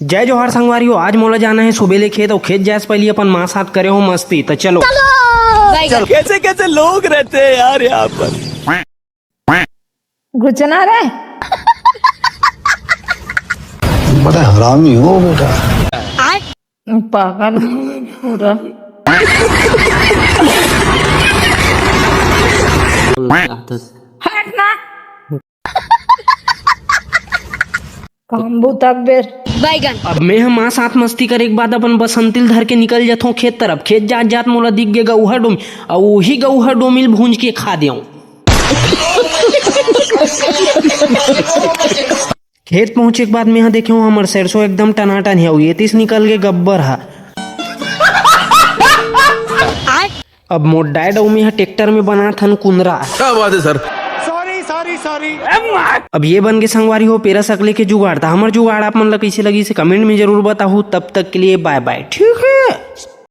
जय जोहार संगवारी हो। आज मोला जाना है सुबेले खेत और खेत जाए से पहले अपन माँ साथ करे हो मस्ती। तो चलो कैसे कैसे लोग रहते हैं यार यहाँ पर। घुचना रे बड़ा हरामी हो बेटा। पागल पूरा हट ना काम्बू तक बेर अब मैं हम माँ साथ मस्ती करे के बाद अपन बसंतिल धर के निकल जाता हूँ खेत तरफ। खेत जात जात मोला दिख गए गौहा डोमिल और वही गौहा डोमिल भूंज के खा दिया। खेत पहुंचे के बाद मैं यहाँ देखे हूँ हमार सरसों एकदम टनाटन है। ये तीस निकल के गब्बर है। अब मोर डैड और मैं ट्रैक्टर में बना था कुंदरा। क्या बात है सर। अब ये बन के संगवारी हो पेरा सकले के जुगाड़ था। हमार जुगाड़ आप मन ला कैसे लगी से कमेंट में जरूर बताओ। तब तक के लिए बाय बाय। ठीक है।